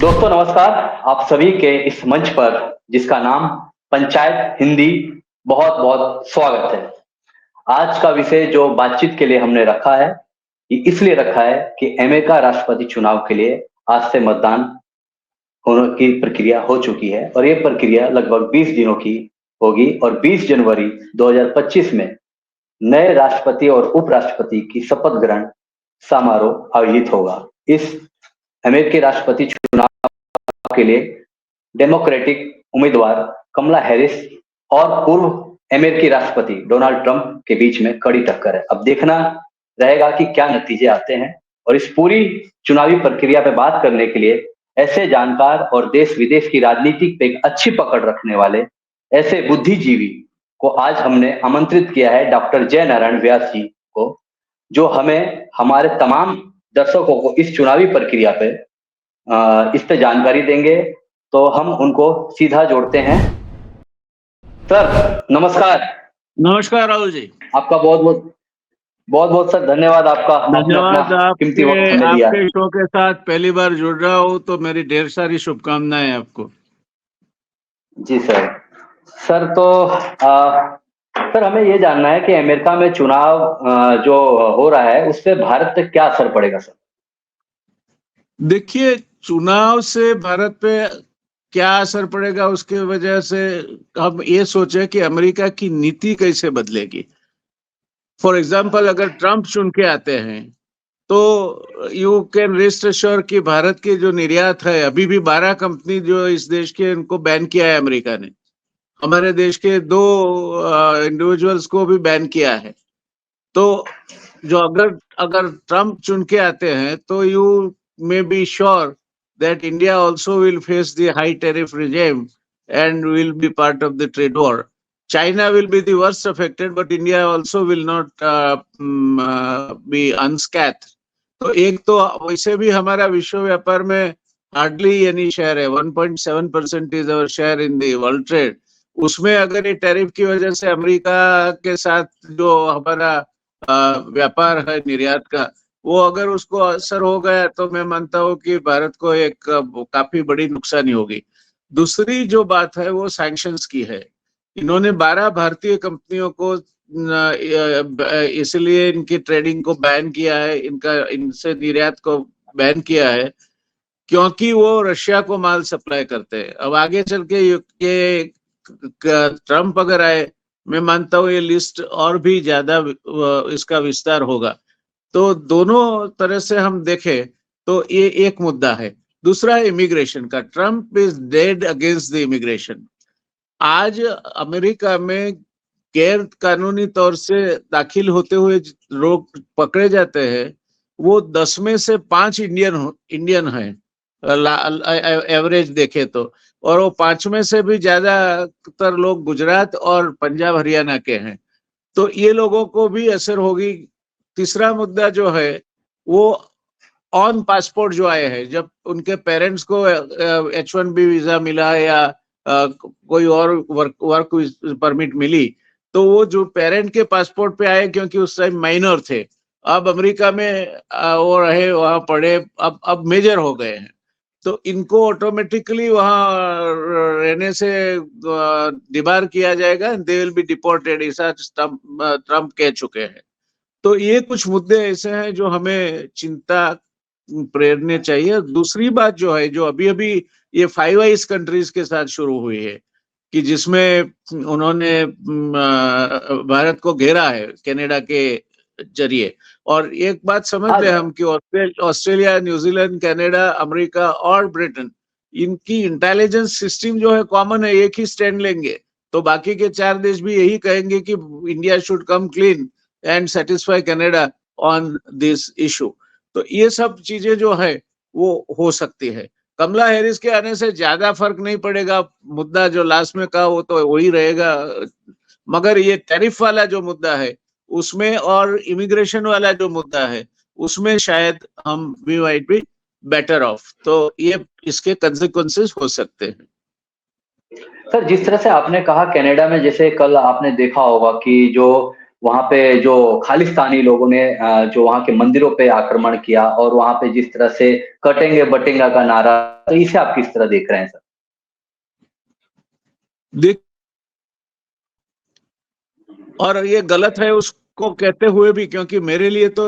दोस्तों नमस्कार। आप सभी के इस मंच पर जिसका नाम पंचायत हिंदी, बहुत बहुत स्वागत है। आज का विषय जो बातचीत के लिए हमने रखा है, ये इसलिए रखा है कि अमेरिका राष्ट्रपति चुनाव के लिए आज से मतदान होने की प्रक्रिया हो चुकी है और ये प्रक्रिया लगभग 20 दिनों की होगी और 20 जनवरी 2025 में नए राष्ट्रपति और उपराष्ट्रपति की शपथ ग्रहण समारोह आयोजित होगा। इस अमेरिकी राष्ट्रपति चुनाव के लिए डेमोक्रेटिक उम्मीदवार कमला हैरिस और पूर्व अमेरिकी राष्ट्रपति डोनाल्ड ट्रंप के बीच में कड़ी टक्कर है। अब देखना रहेगा कि क्या नतीजे आते हैं। और इस पूरी चुनावी प्रक्रिया पे बात करने के लिए ऐसे जानकार और देश विदेश की राजनीति पे एक अच्छी पकड़ रखने वाले ऐसे बुद्धिजीवी को आज हमने आमंत्रित किया है, डॉक्टर जय नारायण व्यास जी को, जो हमें हमारे तमाम दर्शकों को इस चुनावी प्रक्रिया पे इस पे जानकारी देंगे। तो हम उनको सीधा जोड़ते हैं। सर नमस्कार। नमस्कार राहुल जी। आपका बहुत बहुत सर धन्यवाद। आपका धन्यवाद। कीमती वक्त हमें दिया। आपके शो के साथ पहली बार जुड़ रहा हूँ तो मेरी ढेर सारी शुभकामनाएं आपको। जी सर। सर तो सर हमें ये जानना है कि अमेरिका में चुनाव जो हो रहा है उससे भारत पे क्या असर पड़ेगा सर? देखिए, चुनाव से भारत पे क्या असर पड़ेगा उसके वजह से हम ये सोचे कि अमेरिका की नीति कैसे बदलेगी। फॉर एग्जाम्पल, अगर ट्रंप चुन के आते हैं तो यू कैन रेस्ट एश्योर कि भारत के जो निर्यात है, अभी भी 12 कंपनी जो इस देश के, इनको बैन किया है अमेरिका ने। हमारे देश के 2 इंडिविजुअल्स को भी बैन किया है। तो जो अगर ट्रंप चुन के आते हैं तो you may be sure that India also will face the high tariff regime and will be part of the trade war. China will be the worst affected, but India also will not be unscathed. तो एक तो वैसे भी हमारा विश्व व्यापार में hardly यानी शेयर है, 1.7% is our share in the world trade. उसमें अगर ये टैरिफ की वजह से अमेरिका के साथ जो हमारा व्यापार है निर्यात का, वो अगर उसको असर हो गया तो मैं मानता हूँ कि भारत को एक काफी बड़ी नुकसानी होगी। दूसरी जो बात है वो सैंक्शंस की है। इन्होंने 12 भारतीय कंपनियों को इसलिए इनकी ट्रेडिंग को बैन किया है, इनसे निर्यात को बैन किया है क्योंकि वो रशिया को माल सप्लाई करते हैं। अब आगे चल के ट्रंप अगर आए, मैं मानता हूँ ये लिस्ट और भी ज्यादा इसका विस्तार होगा। तो दोनों तरह से हम देखें तो ये एक मुद्दा है। दूसरा है इमिग्रेशन का। Trump is dead against the immigration. आज अमेरिका में गैर कानूनी तौर से दाखिल होते हुए लोग पकड़े जाते हैं, वो 10 में से 5 इंडियन हैं एवरेज देखे तो, और वो 5 में से भी ज्यादातर लोग गुजरात और पंजाब हरियाणा के हैं। तो ये लोगों को भी असर होगी। तीसरा मुद्दा जो है वो ऑन पासपोर्ट जो आए हैं, जब उनके पेरेंट्स को H1B वीजा मिला या कोई और वर्क परमिट मिली, तो वो जो पेरेंट के पासपोर्ट पे आए क्योंकि उस टाइम माइनर थे, अब अमेरिका में वो रहे, वहां पढ़े, अब मेजर हो गए हैं, तो इनको ऑटोमेटिकली वहां रहने से डिबार किया जाएगा, दे विल बी डिपोर्टेड, ऐसा ट्रंप कह चुके हैं। तो ये कुछ मुद्दे ऐसे हैं जो हमें चिंता प्रेरने चाहिए। दूसरी बात जो है, जो अभी अभी ये 5 आइज कंट्रीज के साथ शुरू हुई है कि जिसमें उन्होंने भारत को घेरा है कनाडा के जरिए। और एक बात समझ ले हम कि ऑस्ट्रेलिया, न्यूजीलैंड, कनाडा, अमेरिका और ब्रिटेन, इनकी इंटेलिजेंस सिस्टम जो है कॉमन है, एक ही स्टैंड लेंगे। तो बाकी के 4 देश भी यही कहेंगे कि India should come clean and satisfy Canada on this issue. तो ये सब चीजें जो है वो हो सकती है। कमला हैरिस के आने से ज्यादा फर्क नहीं पड़ेगा। मुद्दा जो लास्ट में कहा वो तो वही रहेगा, मगर ये टैरिफ वाला जो मुद्दा है उसमें और इमिग्रेशन वाला जो मुद्दा है उसमें शायद हम we might be better off. तो ये इसके कंसेक्वेंसेस हो सकते हैं। सर जिस तरह से आपने कहा कनाडा में, जैसे कल आपने देखा होगा कि जो वहां पे जो खालिस्तानी लोगों ने जो वहां के मंदिरों पे आक्रमण किया और वहां पे जिस तरह से कटेंगे बटेंगा का नारा, तो इसे आप किस तरह देख रहे हैं सर? देख, और ये गलत है उसको कहते हुए भी, क्योंकि मेरे लिए तो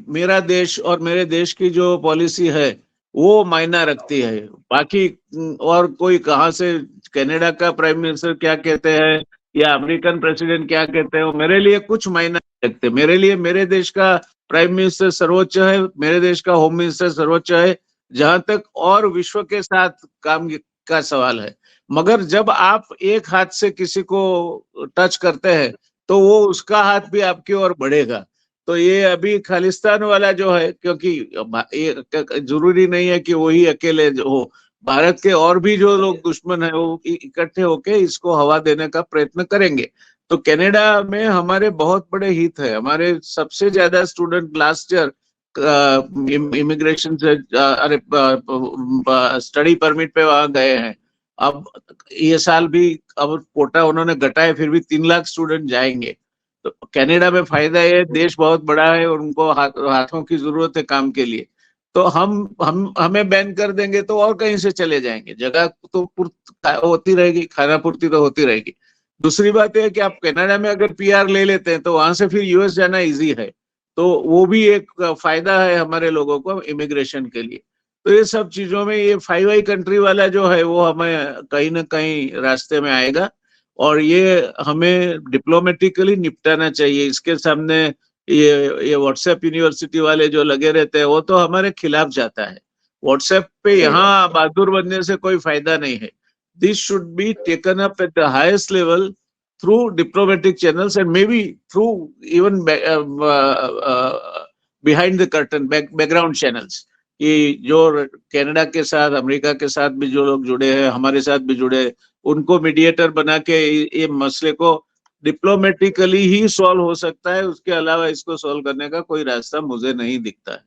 मेरा देश और मेरे देश की जो पॉलिसी है वो मायना रखती है। बाकी और कोई कहाँ से कनाडा का प्राइम मिनिस्टर क्या कहते हैं या अमेरिकन प्रेसिडेंट क्या कहते हैं, वो मेरे लिए कुछ मायना नहीं रखते। मेरे लिए मेरे देश का प्राइम मिनिस्टर सर्वोच्च है, मेरे देश का होम मिनिस्टर सर्वोच्च है, जहां तक और विश्व के साथ काम का सवाल है। मगर जब आप एक हाथ से किसी को टच करते हैं तो वो उसका हाथ भी आपकी ओर बढ़ेगा। तो ये अभी खालिस्तान वाला जो है, क्योंकि ये जरूरी नहीं है कि वही अकेले जो हो, भारत के और भी जो लोग दुश्मन है वो इकट्ठे होके इसको हवा देने का प्रयत्न करेंगे। तो कनाडा में हमारे बहुत बड़े हित है। हमारे सबसे ज्यादा स्टूडेंट लास्ट ईयर इमिग्रेशन से अरे स्टडी परमिट पे वहां गए हैं। अब ये साल भी अब कोटा उन्होंने घटाए, फिर भी 3 लाख स्टूडेंट जाएंगे। तो कनाडा में फायदा है, देश बहुत बड़ा है और उनको हाथों की जरूरत है काम के लिए। तो हम हमें बैन कर देंगे तो और कहीं से चले जाएंगे, जगह तो होती रहेगी, खाना पूर्ति तो होती रहेगी। दूसरी बात यह है कि आप कनाडा में अगर पीआर ले लेते हैं तो वहां से फिर यूएस जाना इजी है। तो वो भी एक फायदा है हमारे लोगों को इमिग्रेशन के लिए। तो ये सब चीजों में ये 5 कंट्री वाला जो है वो हमें कहीं ना कहीं रास्ते में आएगा, और ये हमें डिप्लोमेटिकली निपटाना चाहिए। इसके सामने ये व्हाट्सएप यूनिवर्सिटी वाले जो लगे रहते हैं वो तो हमारे खिलाफ जाता है। व्हाट्सएप पे यहाँ बहादुर बनने से कोई फायदा नहीं है। This should be taken up at the highest level through diplomatic channels and may be through even behind the curtain background channels, कि जो कनाडा के साथ अमेरिका के साथ भी जो लोग जुड़े हैं, हमारे साथ भी जुड़े, उनको मीडिएटर बना के ये मसले को डिप्लोमेटिकली ही सॉल्व हो सकता है। उसके अलावा इसको सॉल्व करने का कोई रास्ता मुझे नहीं दिखता है।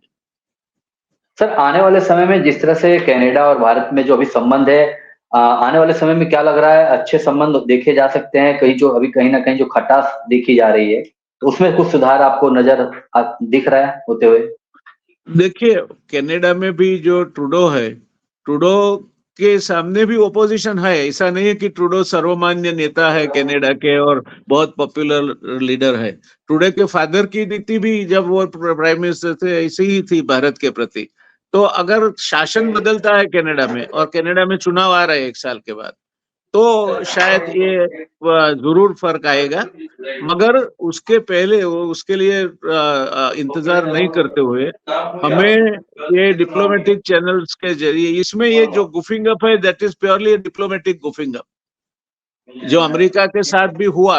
सर, आने वाले समय में जिस तरह से कनाडा और भारत में जो अभी संबंध है, आने वाले समय में क्या लग रहा है, अच्छे संबंध देखे जा सकते हैं? कहीं जो अभी कहीं ना कहीं जो खटास देखी जा रही है, तो उसमें कुछ सुधार आपको नजर दिख रहा है होते हुए? देखिए, कनाडा में भी जो ट्रूडो है, ट्रूडो के सामने भी ओपोजिशन है। ऐसा नहीं है कि ट्रूडो सर्वमान्य नेता है कनाडा के और बहुत पॉपुलर लीडर है। ट्रूडो के फादर की नीति भी जब वो प्राइम मिनिस्टर थे ऐसी ही थी भारत के प्रति। तो अगर शासन बदलता है कनाडा में और कनाडा में चुनाव आ रहे हैं 1 साल के बाद, तो शायद ये जरूर फर्क आएगा। मगर उसके पहले उसके लिए इंतजार नहीं करते हुए हमें ये डिप्लोमेटिक चैनल्स के जरिए, इसमें ये जो गुफिंग अप है that is purely diplomatic goofing up. जो अमेरिका के साथ भी हुआ,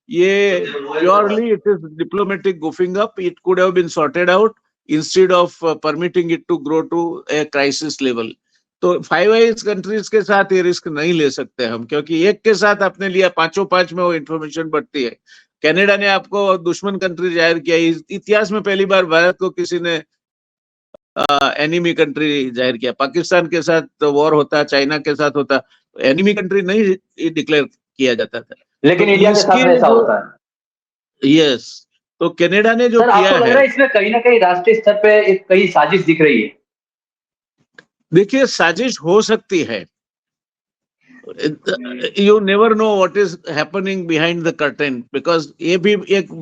ये purely it is diplomatic goofing up. It could have been sorted out instead of permitting it to grow to a crisis level. तो 5 countries के साथ ये रिस्क नहीं ले सकते हम, क्योंकि एक के साथ आपने लिया, पांचों पांच में वो इंफॉर्मेशन बढ़ती है। कनाडा ने आपको दुश्मन कंट्री जाहिर किया। इतिहास में पहली बार भारत को किसी ने एनिमी कंट्री जाहिर किया। पाकिस्तान के साथ वॉर होता, चाइना के साथ होता, एनिमी कंट्री नहीं डिक्लेयर किया जाता था। लेकिन तो इंडिया के साथ में ऐसा होता है। यस, तो कनाडा ने जो सर, किया आपको लग है, रहा है इसमें कहीं ना कहीं राष्ट्रीय स्तर पे एक कई साजिश दिख रही है? देखिए साजिश हो सकती है। You never know what is happening behind the curtain, because ये भी एक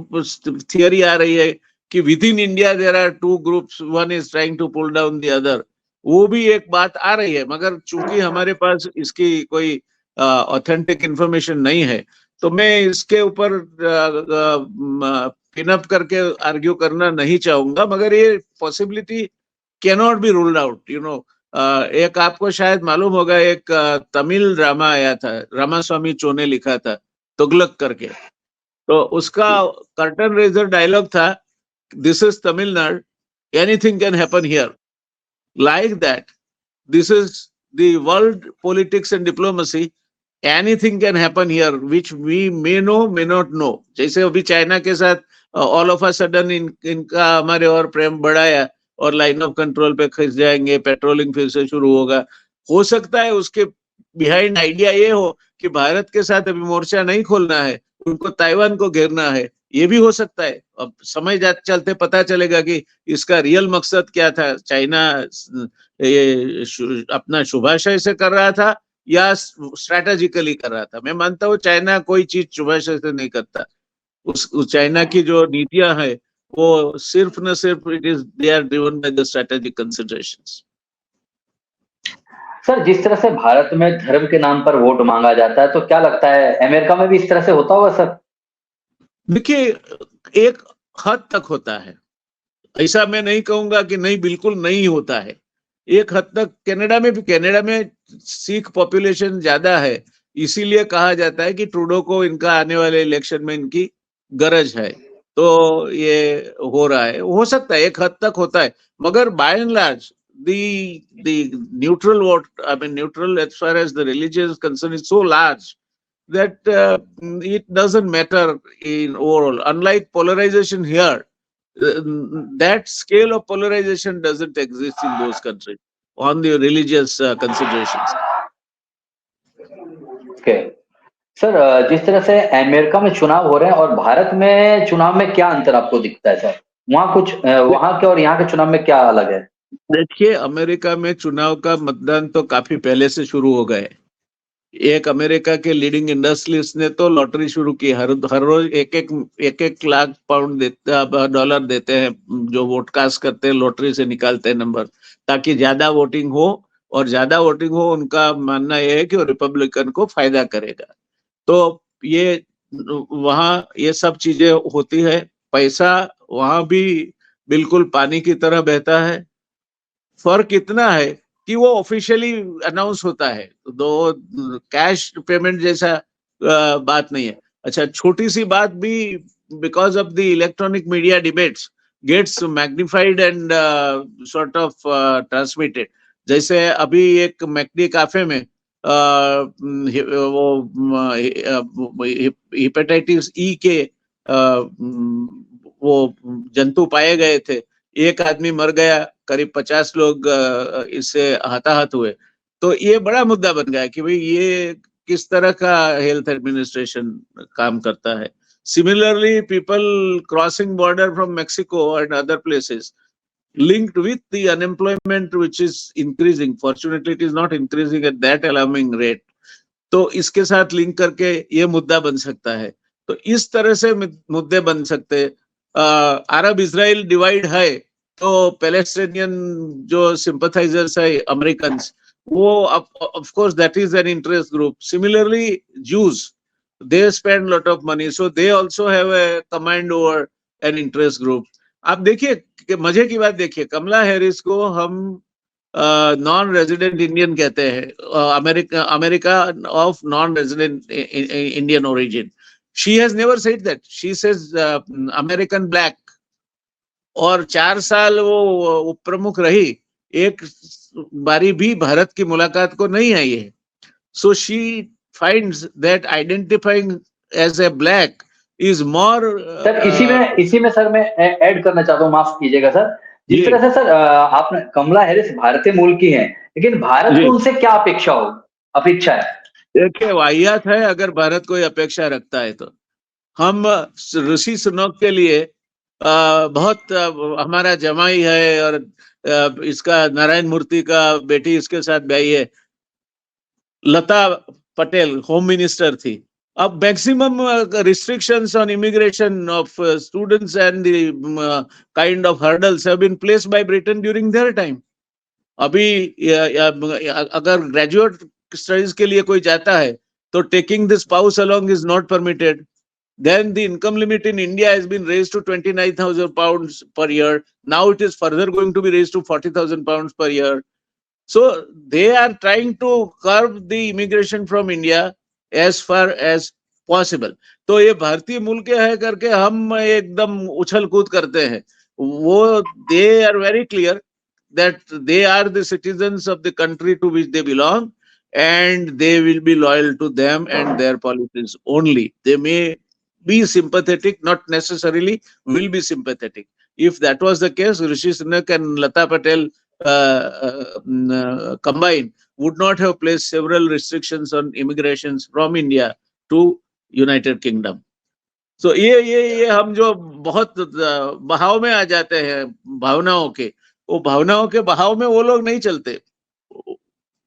थियरी आ रही है कि within India there are 2 groups, one is trying to pull down the other. वो भी एक बात आ रही है, मगर चूंकि हमारे पास इसकी कोई ऑथेंटिक इंफॉर्मेशन नहीं है, तो मैं इसके ऊपर पिन अप करके आर्ग्यू करना नहीं चाहूंगा। मगर ये possibility can not be ruled out. You know, एक आपको शायद मालूम होगा, एक तमिल ड्रामा आया था, रामास्वामी चो ने लिखा था, तुगलक करके। तो उसका कर्टन रेजर डायलॉग था, this is Tamil Nadu, anything can happen here. Like that, this is the world politics and diplomacy, anything can happen here which we may know may not know. जैसे अभी चाइना के साथ ऑल ऑफ अ सडन इनका हमारे और प्रेम बढ़ाया और line of control पे खिंच जाएंगे, पेट्रोलिंग फिर से शुरू होगा। हो सकता है उसके बिहाइंड आइडिया ये हो कि भारत के साथ अभी मोर्चा नहीं खोलना है, उनको ताइवान को घेरना है, ये भी हो सकता है। अब समय चलते पता चलेगा कि इसका रियल मकसद क्या था। चाइना ये अपना शुभाशय से कर रहा था या स्ट्रैटेजिकली कर रहा था। मैं मानता हूँ चाइना कोई चीज शुभाशय से नहीं करता। उस चाइना की जो नीतियां है वो सिर्फ न सिर्फ it is they are driven by the strategic considerations. Sir, जिस तरह से भारत में धर्म के नाम पर वोट मांगा जाता है, तो क्या लगता है अमेरिका में भी इस तरह से होता होगा सर? देखिए, एक हद तक होता है, ऐसा मैं नहीं कहूंगा कि नहीं, बिल्कुल नहीं होता है। एक हद तक कनाडा में सिख पॉपुलेशन ज्यादा है, इसीलिए कहा जाता है कि ट्रूडो को इनका आने वाले इलेक्शन में इनकी गरज है, तो ये हो रहा है। हो सकता है एक हद तक होता है, मगर by and large the neutral vote, I mean neutral as far as the religion is concerned, is so large that it doesn't matter in overall. Unlike polarization here, that scale of polarization doesn't exist in those countries on the religious considerations. Okay. Sir, जिस तरह से America में चुनाव हो रहे हैं और भारत में चुनाव में क्या अंतर आपको दिखता है सर? वहां के और यहाँ के चुनाव में क्या अलग है? देखिए, अमेरिका में चुनाव का मतदान तो काफी पहले से शुरू हो गए। एक अमेरिका के लीडिंग इंडस्ट्रियलिस्ट ने तो लॉटरी शुरू की, हर रोज एक लाख डॉलर देते हैं जो वोट कास्ट करते हैं, लॉटरी से निकालते हैं नंबर, ताकि ज्यादा वोटिंग हो, और ज्यादा वोटिंग हो उनका मानना यह है कि वो रिपब्लिकन को फायदा करेगा। तो ये वहां ये सब चीजें होती है। पैसा वहां भी बिल्कुल पानी की तरह बहता है। फर्क इतना है कि वो ऑफिशियली अनाउंस होता है, दो कैश पेमेंट जैसा बात नहीं है। अच्छा, छोटी सी बात भी because of the electronic media debates gets magnified and sort of transmitted. जैसे अभी एक मैकडी कैफे में वो हेपेटाइटिस ई के वो जंतु पाए गए थे, एक आदमी मर गया, करीब 50 लोग इससे हताहत हुए। तो ये बड़ा मुद्दा बन गया कि भाई ये किस तरह का हेल्थ एडमिनिस्ट्रेशन काम करता है। Similarly, people crossing border from Mexico and other places linked with the unemployment which is increasing. Fortunately, it is not increasing at that alarming rate. तो इसके साथ लिंक करके ये मुद्दा बन सकता है। तो इस तरह से मुद्दे बन सकते हैं। अरब इजराइल डिवाइड है, तो पैलेस्टीनियन जो सिंपथाइजर्स है अमेरिकन, वो of course that is an interest group. Similarly, juice, they spend lot of money, so they also have a command over an interest group. आप देखिए, मजे की बात देखिए, कमला हैरिस को हम नॉन रेजिडेंट इंडियन कहते हैं, America of non resident Indian origin. She has never said that, she says American black. और 4 साल वो उप प्रमुख रही, एक बारी भी भारत की मुलाकात को नहीं आई है। So she finds that identifying as a black is more sir, इसी में सर मैं ऐड करना चाहता हूँ, माफ कीजिएगा सर। जिस तरह से सर आपने, कमला हैरिस भारतीय मूल की हैं, लेकिन भारत को उनसे क्या अपेक्षा है? देखिए, वाहियात है अगर भारत कोई अपेक्षा रखता है तो। हम ऋषि सुनक के लिए बहुत हमारा जमाई है, और इसका नारायण मूर्ति का बेटी इसके साथ ब्याही है, लता पटेल होम मिनिस्टर थी। अब maximum restrictions on immigration of students and the kind of hurdles have been placed by Britain during their time. अभी अगर ग्रेजुएट स्टडीज के लिए कोई जाता है तो taking the spouse along is not permitted. Then the income limit in India has been raised to 29,000 pounds per year. Now it is further going to be raised to 40,000 pounds per year. So they are trying to curb the immigration from India as far as possible. तो ये भारतीय मूल के है करके हम एकदम उछल कूद करते हैं। वो they are very clear that they are the citizens of the country to which they belong, and they will be loyal to them and their policies only. They may be sympathetic, not necessarily will be sympathetic. If that was the case, Rishi Sunak and Lata Patel combined would not have placed several restrictions on immigrations from India to United Kingdom. So ये हम जो बहुत बहाव में आ जाते हैं भावनाओं के, वो भावनाओं के बहाव में वो लोग नहीं चलते।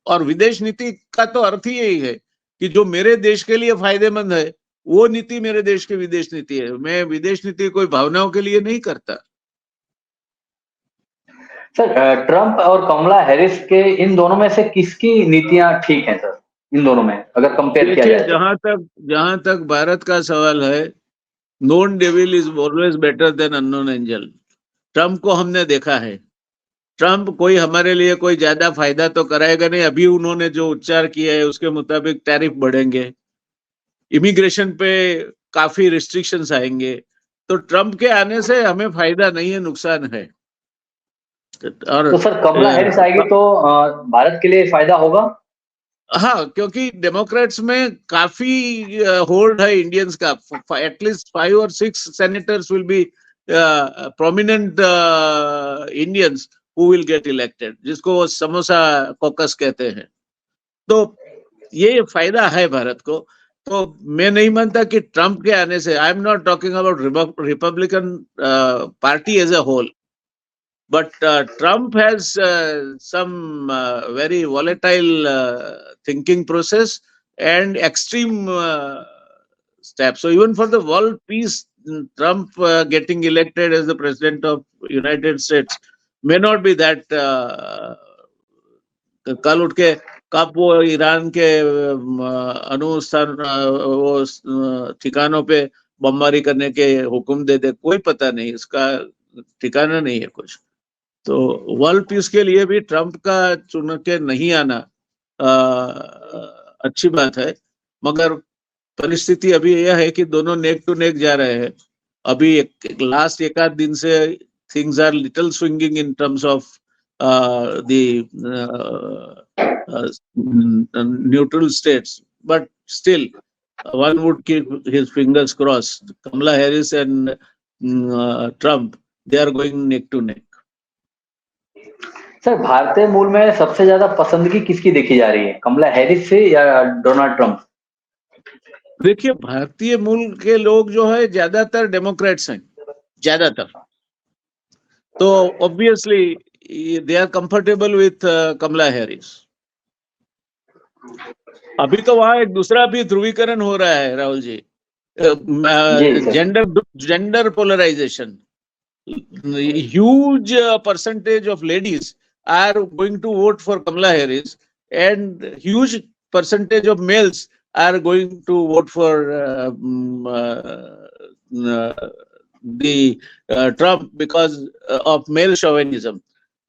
और विदेश नीति का तो अर्थ ही यही है कि जो मेरे देश के लिए फायदेमंद है वो नीति मेरे देश की विदेश नीति है। मैं विदेश नीति कोई भावनाओं के लिए नहीं करता। सर, ट्रंप और कमला हैरिस के इन दोनों में से किसकी नीतियां ठीक हैं सर, इन दोनों में अगर कंपेयर किया जाए? जहां तक भारत का सवाल है, known devil is always better than unknown angel. Trump को हमने देखा है, ट्रंप कोई हमारे लिए कोई ज्यादा फायदा तो कराएगा नहीं। अभी उन्होंने जो उच्चार किया है उसके मुताबिक टैरिफ बढ़ेंगे, इमिग्रेशन पे काफी रिस्ट्रिक्शंस आएंगे, तो ट्रंप के आने से हमें फायदा नहीं है, नुकसान है। और तो सर कमला हैरिस आएगी तो भारत के लिए फायदा होगा? हाँ, क्योंकि डेमोक्रेट्स में काफी होल्ड है इंडियंस का। At least 5 or 6 senators will be prominent Indians who will get elected, जिसको वो समोसा कॉकस कहते हैं। तो ये फायदा है भारत को। तो मैं नहीं मानता कि ट्रंप के आने से, I am not talking about Republican party as a whole, but Trump has some very volatile thinking process and extreme steps. So even for the world peace, Trump getting elected as the president of United States may not be that कल उठ के कब वो Iran के अनुस्थान वो ठिकानों पे बमबारी करने के हुक्म दे दे, कोई पता नहीं, इसका ठिकाना नहीं है कुछ। तो वर्ल्ड पीस के लिए भी ट्रंप का चुन के नहीं आना अच्छी बात है, मगर परिस्थिति अभी यह है कि दोनों नेक टू नेक जा रहे हैं। अभी लास्ट एक आध दिन से things are little swinging in terms of the neutral states, but still one would keep his fingers crossed. Kamala Harris and Trump, they are going neck to neck. Sir, भारतीय मूल में सबसे ज्यादा पसंदगी किसकी देखी जा रही है, कमला हैरिस से या डोनाल्ड ट्रंप? देखिए, भारतीय मूल के लोग जो है ज्यादातर डेमोक्रेट्स हैं, ज्यादातर। तो obviously they are comfortable with Kamala Harris. अभी तो वहां एक दूसरा भी ध्रुवीकरण हो रहा है Rahul ji, gender polarisation. Huge percentage of ladies are going to vote for Kamala Harris, and huge percentage of males are going to vote for Trump because of male chauvinism.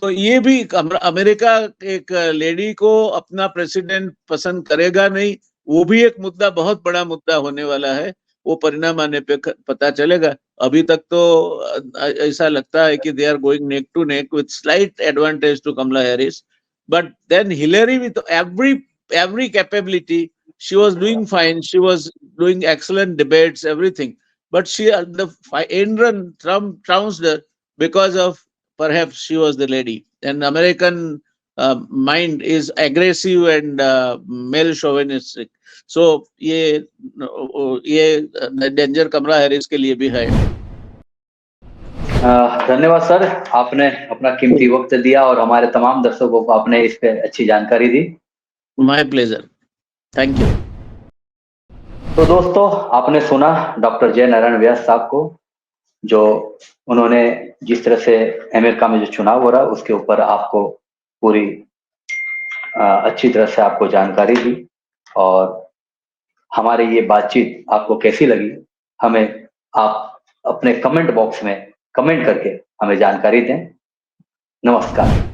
तो ये भी अमेरिका एक लेडी को अपना प्रेसिडेंट पसंद करेगा नहीं, वो भी एक मुद्दा, बहुत बड़ा मुद्दा होने वाला है। वो परिणाम आने पे पता चलेगा। अभी तक तो ऐसा लगता है कि they are going neck to neck with slight advantage to Kamala Harris, but then Hillary with every capability, she was doing fine, she was doing excellent debates, everything, but she the end run Trump trounced her because of perhaps she was the lady, and American mind is aggressive and male chauvinistic. So ये danger कमला Harris के लिए भी है। धन्यवाद sir, आपने अपना कीमती वक्त दिया और हमारे तमाम दर्शकों को आपने इस पे अच्छी जानकारी दी। My pleasure, thank you. तो दोस्तों, आपने सुना डॉक्टर जय नारायण व्यास साहब को, जो उन्होंने जिस तरह से अमेरिका में जो चुनाव हो रहा है उसके ऊपर आपको पूरी अच्छी तरह से आपको जानकारी दी। और हमारी ये बातचीत आपको कैसी लगी, हमें आप अपने कमेंट बॉक्स में कमेंट करके हमें जानकारी दें। नमस्कार।